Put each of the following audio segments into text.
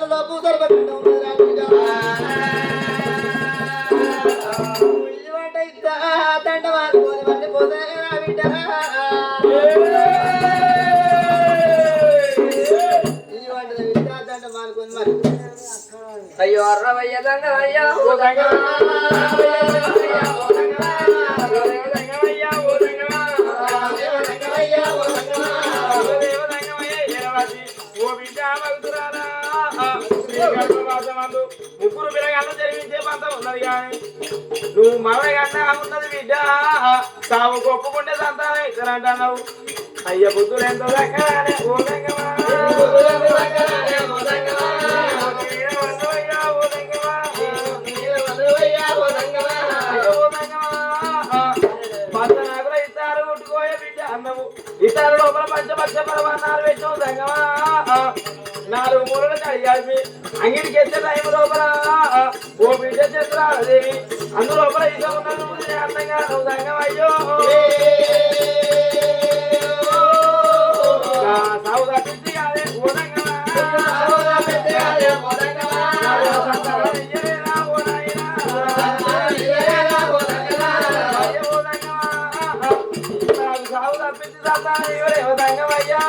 చేతుల్లో పూతలు పట్టుకుంటూ దండ మారుకొని మళ్ళీ పోతాయి నా బిడ్డ దండ మారుకొని మరి అయ్యో అర్రవయ్య దంగవయ్యా ముగ్గురు పిల్లగాళ్ళు జరిగించే పంత ఉన్నది కానీ నువ్వు మరగన్నా ఉన్నది బిడ్డ తాము కొప్పుకుంటే సంతానం ఇస్తానంటున్నావు అయ్య బుద్ధులు ఎంతో దక్కనే ఓ దంగమా ఇతరు లోపల పంచపక్ష పరమాన్నాలు పెట్టావు సంగమా 4 మూలలు కడిగాల్సి అంగిడికి ఎత్తే టైం లోపల ఓ బిడ్డ చేతురాదేవి అందు లోపల ఇక ఉన్నాను అందంగా నువ్వు సంగమయ్యో సాగు తప్పించి కాదే ఓ సంగమా సాగు తప్పించి సంగమయ్యా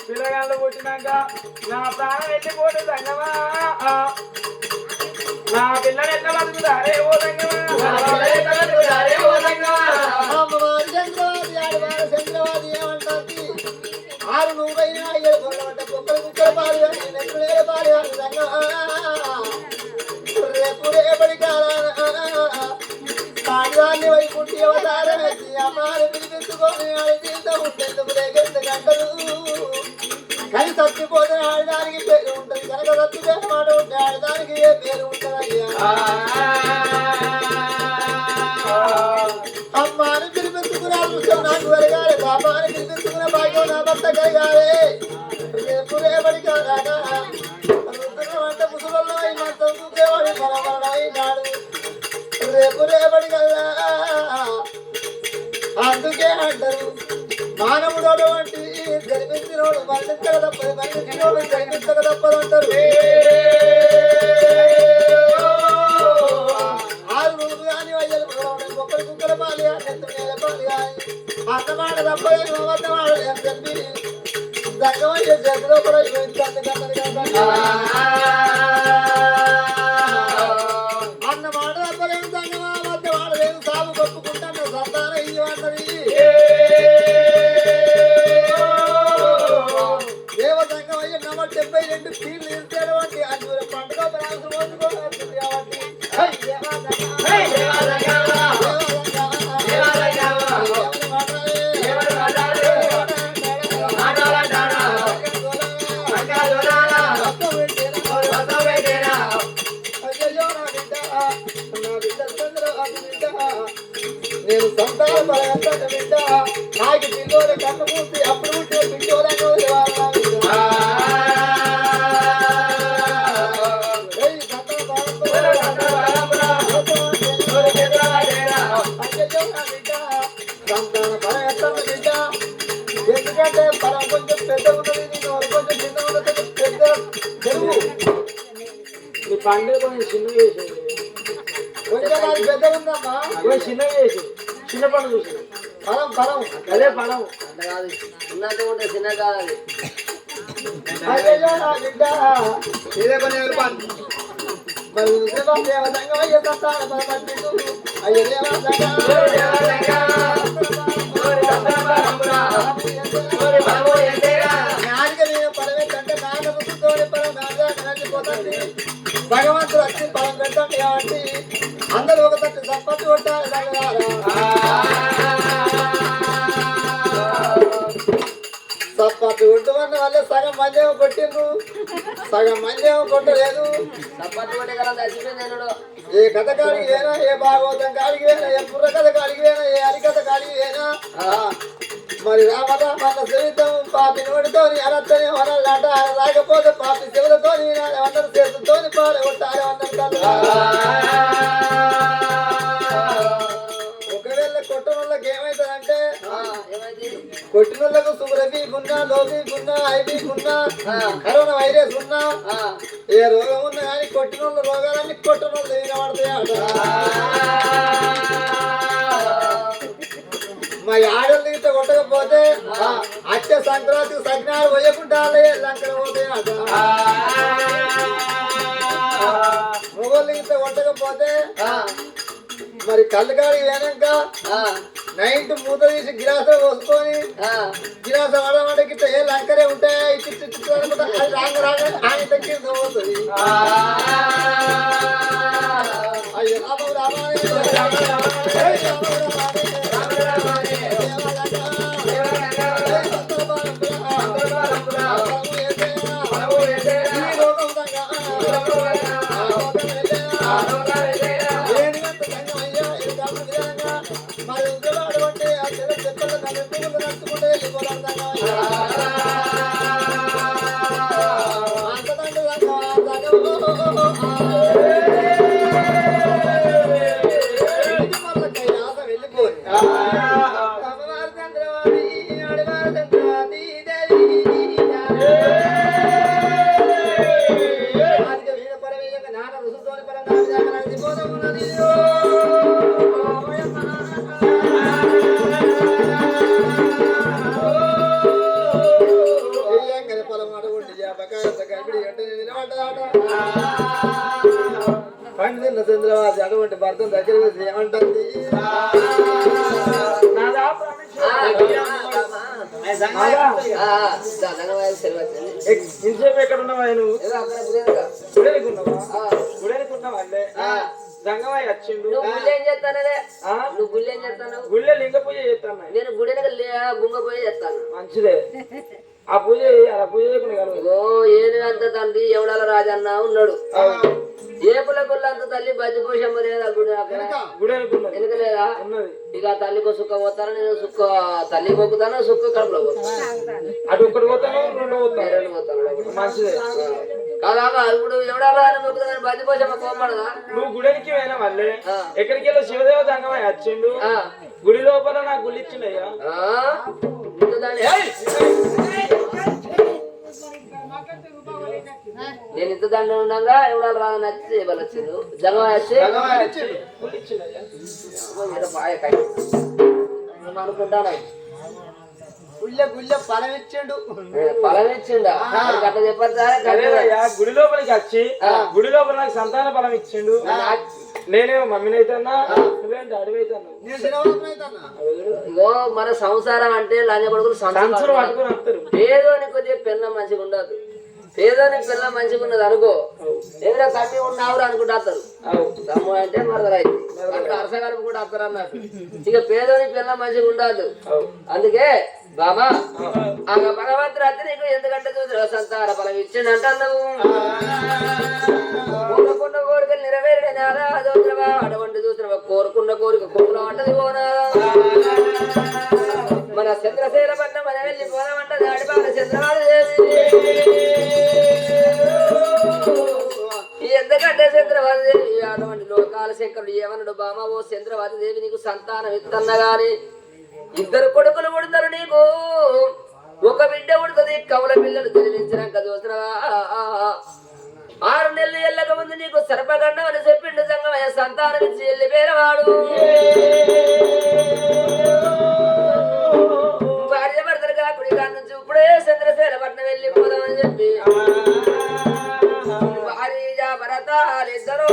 పిల్లగాళ్ళు పుట్టినాక నా ప్రాణం వెళ్ళిపోతే సంగమా నా పిల్లలు ఎట్లా బతుకుతారే ఓ సంగమా అమ్మవారి చంద్రవాది ఆడవారి చంద్రవాది ఏమంటుంది 6 నువ్వైనా 7 కొల్లబడ్డ కుక్కలు కుక్కలు పాలు కానీ నెక్కులే పాలు కానీ సంగమా రేపు రేపటి కాలాన్ని వైపుంటి అవతారం ఎత్తి అమ్మారు పిలిపించుకొని ఆడితో ఉండేందుకు లేకెంత గంటలు కానీ తప్పిపోతే ఆడదానికి పేరు ఉంటుంది కనుక తప్పితే మాట ఉంటే ఆడదానికి ఏ పేరు ఉంటుందయ్యా అమ్మాని పిలిపించుకునే దృశ్యం నాకు వెలగాలి పాపాన్ని పిలిపించుకునే భాగ్యం నా భర్త కలిగాలి రేపు రేపటి కాలాగా అంటే ముసలలో అయినంత చూసేవాడి మరమరణం అయినాడు రేపు రేపటి కల్లా అందుకే అంటారు మానవుడు అటువంటి జన్మించినోడు మరణించక తప్పదు మరణించినోడు జన్మించక తప్పదు అంటారు 6 రోజులు కానీ 5 కుక్కలు కుక్కల పాలి కానీ నేల పాలి కానీ అన్నమాట తప్పలేదు అబద్ధమాడు అని చెప్పి దగ్గమయ్యే చేతిలో కూడా అన్న మాట తప్పలేదు సంగమా అబద్ధమాడు లేదు సాగు కొప్పుకుంటాను సంతానం ఇవ్వన్నది దేవసంగమయ్య నమ్మ 72 ఫీల్డ్ ఇస్తాడు అంటే అన్ని పండుగ ప్రాంతం పోసుకోవాలి కాబట్టి నేను సంతానం బిడ్డ నాకు పిల్లోని కన్ను మూసి అప్పుడు ఉంటే పిల్లోలను సంతాన బలం ఎత్తన్న బిడ్డ ఎందుకంటే బలం కొంచెం పెద్ద ఉన్నది నేను కొంచెం చిన్న ఉన్నది పెద్ద తెలుగు నీ పండుగ కొంచెం చిన్న చేసేది కొంచెం అది పెద్ద ఉందమ్మా చిన్న చేసి చిన్న పండు చూసి బలం బలం అదే బలం అంత కాదు ఉన్నట్టు ఉంటే చిన్న కాదు మరి దేవ సంగమయ్య సంతాన పరమట్టు అయ్య దేవ భగవంతుడు వచ్చి పరం పెట్టండి కాబట్టి అందరూ ఒక తట్టు సంపత్తి కొట్టాలి సప్పట్టు కొట్టమన్న వాళ్ళే సగం మంది ఏమో కొట్టిండ్రు సగం మంది ఏమో కొట్టలేదు ఏ కథ కాడికి పోయినా ఏ భాగవతం కాడికి పోయినా ఏ పుర్ర కథ కాడికి పోయినా ఏ హరికథ కాడికి పోయినా మరి రామట మన సరితం పాపి నోటితో అరత్తని వనల్లాట రాకపోతే పాపి శివులతో అందరు చేతులతో పాడగొట్టాలి అన్నారు ఒకవేళ కొట్టడం వాళ్ళకి ఏమైతుందంటే కొట్టిన వాళ్ళకు సురభి గున్నా లోబి గున్నా ఐబి గున్నా కరోనా వైరస్ ఉన్నా ఏ రోగం ఉన్నా కానీ కొట్టిన వాళ్ళ రోగాలన్నీ కొట్టిన వాళ్ళు వినబడతాయి మా ఆడోళ్ళు ఇంత కొట్టకపోతే అచ్చ సంక్రాంతికి సజ్ఞాలు పోయకుండా లంకడ పోతాయి అట మొగోళ్ళు ఇంత కొట్టకపోతే మరి కళ్ళు కాడికి పోయినాక నైట్ మూత తీసి గిలాసలో పోసుకొని గిలాస వడమడికి ఏ లంకరే ఉంటాయి అది రాంగ రాంగ ఆయన దగ్గర పోతుంది అయ్యో రామ మరి ఉద్యోగాలు అంటే ఆ చెప్పలు నడుచుకుంటే వెళ్ళిపోయి పండిన చంద్రబాబు అటువంటి భర్త దగ్గర వేసి ఏమంటుంది ఇంతసేపు ఎక్కడ ఉన్నావా నువ్వు గుడెనుకున్నావా అంటే గంగవాయి వచ్చిండు ఏం చేస్తానదే నువ్వు గుళ్ళు ఏం చేస్తాను గుళ్ళే లింగ పూజ చేస్తాను నేను గుడి గుంగ పూజ చేస్తాను మంచిదే ఆ పూజ ఆ పూజ చేయకుండా ఏను అంత తండ్రి ఎవడాల రాజన్న ఉన్నాడు ఏపుల గుళ్ళంత తల్లి బజ్జిపోషమ్మ లేదా గుడి గుడి అనుకున్నా ఎందుకలేదా ఇక తల్లికో సుక్క పోతాను నేను సుక్క తల్లి పోకుతాను సుక్క కడుపులో పోతాను అటు ఒక్కటి పోతాను రెండు పోతాను మంచిదే కాదా ఇప్పుడు ఎవడాల మొక్కుతాను బజ్జిపోషమ్మ కోపడదా నువ్వు గుడికి పోయినా మళ్ళీ ఎక్కడికి వెళ్ళి శివదేవ సంగమై వచ్చిండు గుడి లోపల నాకు గుళ్ళు ఇచ్చిండయ్యా నేను ఇంత దండ ఉండగా ఎవడాలు రాగా నచ్చి వాళ్ళు వచ్చిండు జగం వచ్చి అనుకుంటాను ఫలం ఇచ్చిండు ఫలం ఇచ్చిండా అట్లా చెప్పారు గుడి లోపలికి వచ్చి గుడి లోపల నాకు సంతాన ఫలం ఇచ్చిండు నేనేమో మమ్మీనైతున్నా నువ్వేంటి అడివైతున్నా ఇగో మన సంసారం అంటే లంజ కొడుకులు సంవత్సరం పట్టుకుని వస్తారు పేదోని కొద్దిగా పిల్ల మంచిగా ఉండదు పేదోని పిల్ల మంచిగా ఉన్నది అనుకో ఏదైనా కట్టి ఉన్నావురు అనుకుంటారు తమ్ము అంటే మరదరైతే అరసగారు కూడా వస్తారు అన్నట్టు ఇక పేదోని పిల్ల మంచిగా ఉండదు అందుకే బామా ఆ భగవంతుడు అయితే నీకు ఎందుకంటే చూసిన సంతాన ఫలం ఇచ్చిండంట నువ్వు కోరుకున్న కోరికలు నెరవేరడా చూసినవా అటువంటి చూసినవా కోరుకున్న కోరిక కొమ్ముల వంటది పోనా మన చంద్రశేల పట్నం మన వెళ్ళి పోదామంటది ఆడిపాల చంద్రబాబు ఎందుకంటే చంద్రబాబు దేవి అటువంటి లోకాల శంకరుడు ఏమన్నాడు బామా ఓ చంద్రబాబు దేవి నీకు సంతానం ఇత్తన్న గాని ఇద్దరు కొడుకులు పుడతారు నీకు ఒక బిడ్డ పుడుతుంది కవుల పిల్లలు జన్మించినాక చూసినవా 6 నెలలు ఎల్లక ముందు నీకు సర్పగండం అని చెప్పిండు సంగమయ్య సంతానం ఇచ్చి వెళ్ళిపోయినవాడు భార్య భర్తలు కాకుడి కాడి నుంచి ఇప్పుడే చంద్రశేల పట్నం వెళ్ళిపోదామని చెప్పి భార్య భరత భర్తలిద్దరూ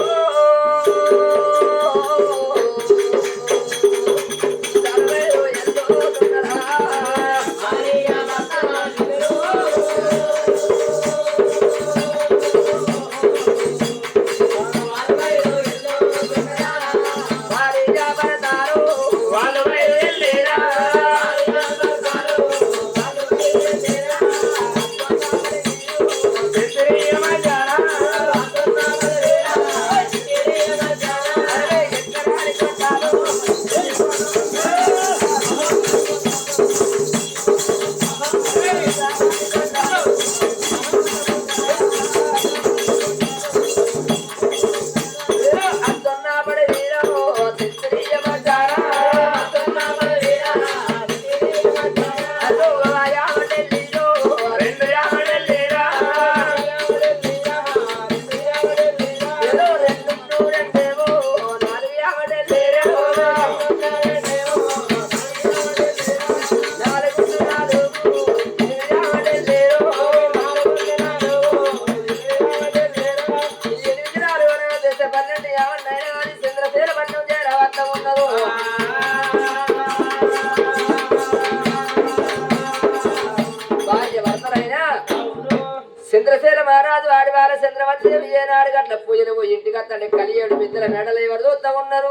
చంద్రసేన మహారాజు ఆడివార చంద్రవతి విజయనాడు గట్ల పూజలు ఇంటికి అత్తడి కలియేడు బిద్దల మెడలు ఎవరు చూస్తా ఉన్నారు.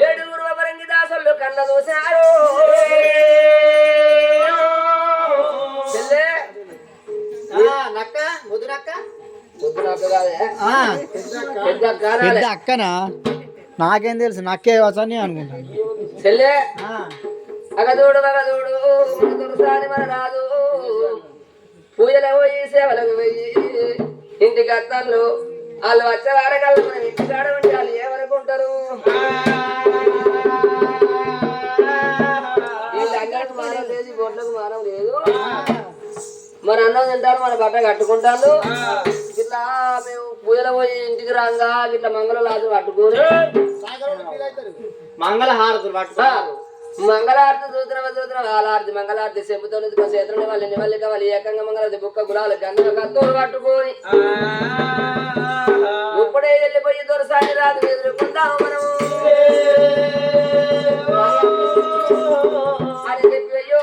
ఏడుగురు వరంగి దాసులు కళ్ళ చూశారు. పెద్ద అక్కనా నాకేం తెలుసు నక్కే వచ్చని అనుకుంటాను. చెల్లె అగదూడు మగదూడు దుర్సాని మన రాదు పూజలు పోయి సేవలకు పోయి ఇంటికి అత్తలు వాళ్ళు వచ్చే వారకల్లా మనం ఇంటికాడ ఉంటే వాళ్ళు ఏమనుకుంటారు. వీళ్ళు అన్నట్టు మానం లేదు, బొట్లకు మానం లేదు. మన అన్నం తింటారు, మన బట్ట కట్టుకుంటారు. ఇట్లా మేము పూజలు పోయి ఇంటికి రాగా ఇట్లా మంగళహారతులు పట్టుకొని మంగళహారతులు పట్టుకుంటారు. మంగళారతి చూద్దాం వాళ్ళారతి మంగళారతి చెంపుతో చేతులని వాళ్ళ నివల్లిక వాళ్ళు ఏకంగా మంగళారతి బుక్క గులాలు గంధ కత్తూరు పట్టుకొని ఇప్పుడే వెళ్ళిపోయి దొరసాని రాదు ఎదుర్కొందాము మనం అని చెప్పి అయ్యో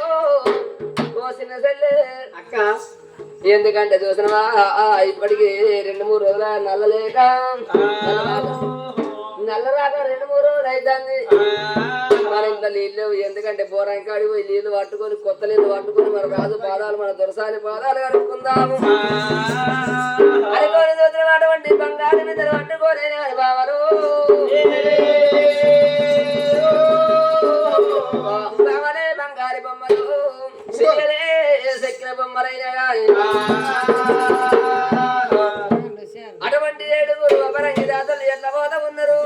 కోసిన సెల్లే అక్క ఎందుకంటే చూసినవా ఇప్పటికి 2-3 రోజుల నల్లలేక నల్లరాక 2-3 రోజులు అవుతుంది. మన ఇంత నీళ్ళు ఎందుకంటే బోరాయి కాడికి పోయి నీళ్లు పట్టుకొని కొత్త నీళ్ళు పట్టుకొని మన రాజు పాదాలు మన దొరసాని పాదాలు కడుక్కుందాము అనుకోని దొరికిన అటువంటి బంగారు మీద పట్టుకొని అని బావరు బావనే బంగారు బొమ్మలు చెక్కిన బొమ్మలైనా కానీ అటువంటి 7 అపరంగి దాతలు ఎట్లా పోతా ఉన్నారు.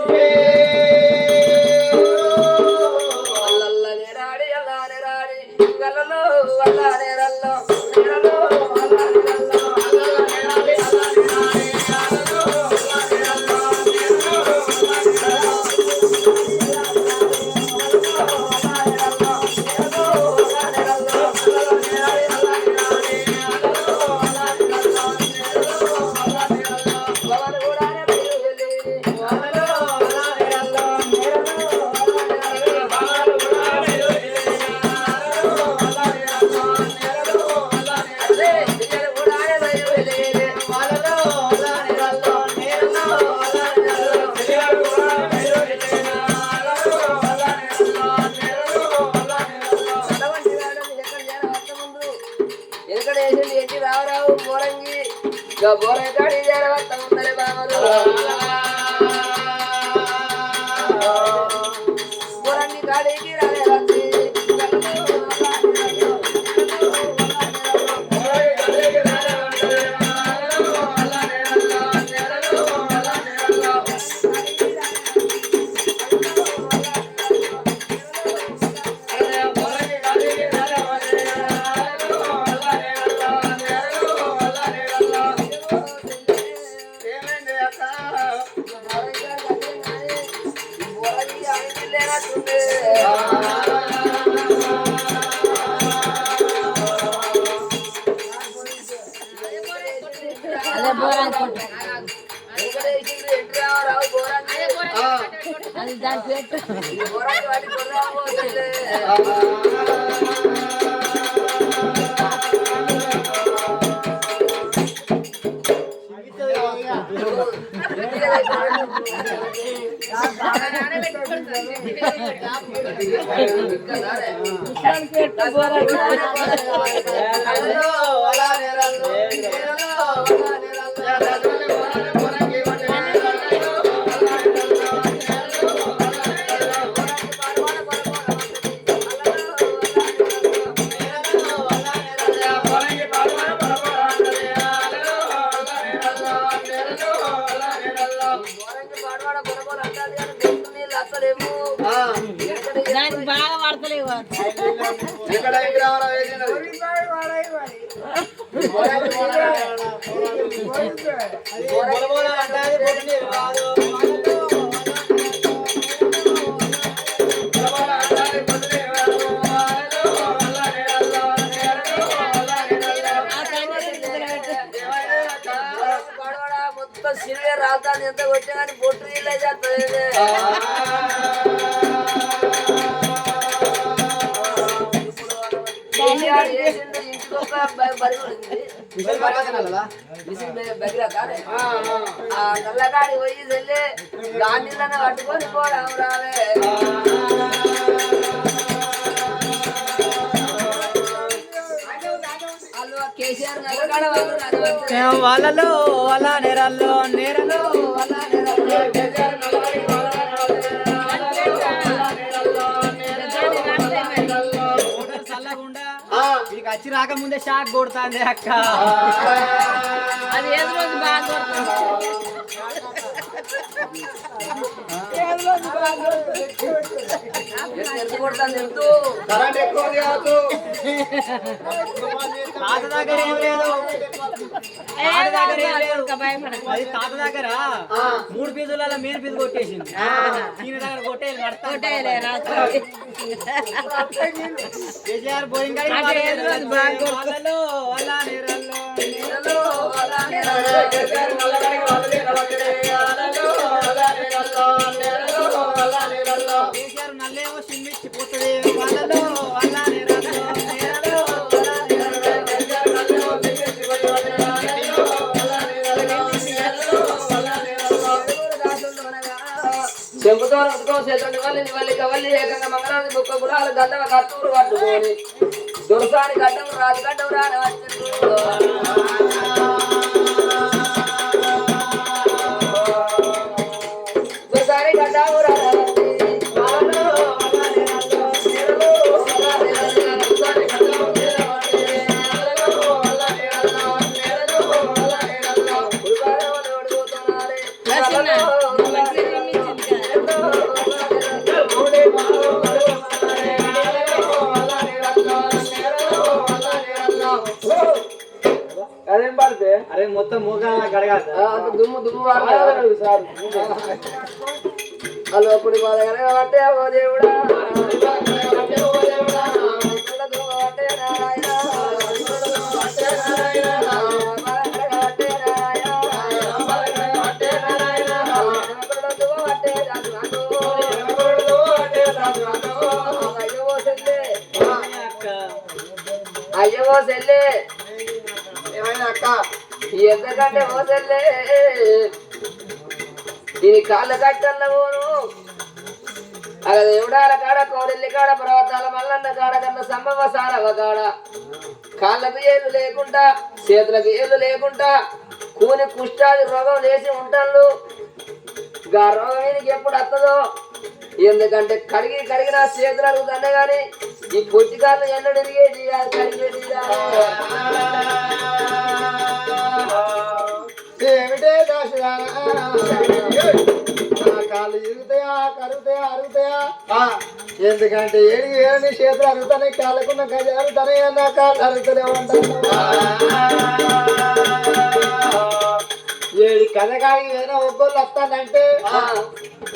బోరే కాడి చేరవత్త ఉందలే బామలు బోరన్ని కాడికి రాలే వచ్చి వెంకటేశ్వరుడు ఎన్టీ రామారావు గోరాన్ని గోరాన్ని వాటి కొర్రాము చెల్లె. బాగా పడతలేవు మొత్తం సిరిగా రాజధాని ఎంత కొట్టినా కానీ బొట్టు నీళ్ళే చేస్తుంది. నల్లగాడి పోయి వెళ్ళి గాంధీలను పట్టుకొని పోరాం రావే. కేసీఆర్ నల్లగాడ వాళ్ళలో వాళ్ళ నేరాల్లో నేరలో వాళ్ళ వచ్చి రాకముందే షాక్ కొడుతుంది అక్క. అది ఏది రోజు బాగా తాత దగ్గర ఏం లేదు, అది తాత దగ్గర 3 పీజుల మెయిన్ పీజు కొట్టేసింది. ఈయన దగ్గర కొట్టేయాలి కేసీఆర్ బోరింగ్ నల్లేమో సిమ్మిచ్చిపోతుంది వాళ్ళలో చెంపుతో చేతులు నివల్లి కవల్లి ఏకంగా మంగళాది ముక్క గులాలు గడ్డవ కత్తూరు పట్టుకొని దుర్సాని గడ్డం రాజు గడ్డం రాని దుర్సాని గడ్డము అరే మొత్తం మూగా గడగాలి దుమ్ము దుమ్ము హలో ఇప్పుడు అంటే ఓ దేవుడా అయ్యవో సెల్లే ఏమైనా అక్క ఎందుకంటే ఓ సెల్లే ఈ కాళ్ళ కట్టన్న పోను అలా దేవుడాల కాడ కోడెల్లి కాడ పర్వతాల మల్లన్న కాడ కన్నా సంభవ సారవ కాడ కాళ్ళకు ఏళ్ళు లేకుండా చేతులకు ఏళ్ళు లేకుండా కూని కుష్టాది రోగం లేచి ఉంటాడు. ఆ రోగం ఈయనకి ఎప్పుడు వస్తుందో ఎందుకంటే కడిగిన చేతులు అడుగుతానే గాని ఈ పొట్టికాళ్ళు ఎన్నడు కడిగేది ఏమిటే కాళ్ళు ఇరుగుతాయా కరుగుతాయా అరుగుతాయా? ఎందుకంటే ఏడు చేతులు అరుగుతానే కాళ్ళకున్న గజ అరుగుతానే నా కాళ్ళు అరుగుతూనే ఉంటాను. ఏడు కథకాడికి ఏదైనా ఒక్కళ్ళు వస్తానంటే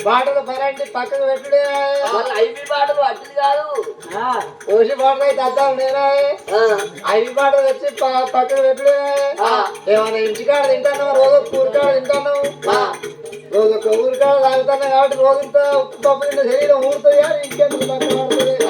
బాటలు పరండి పక్కకు పెట్టుడే వాళ్ళ ఐపీ బాటలు అట్టిది కాదు. ఓసి బాటలు అయితే అద్దాం నేనే ఐదు బాటలు తెచ్చి పక్కకు పెట్టుడే ఏమన్నా ఇంటికాడ తింటాను రోజు కూరకాడ తింటాను రోజు ఒక ఊరికాడ తాగుతాను కాబట్టి రోజు ఇంత ఉప్పు పప్పు తిన్న శరీరం ఊరుతుంది కానీ ఇంకెందుకు పక్కన పడుతుంది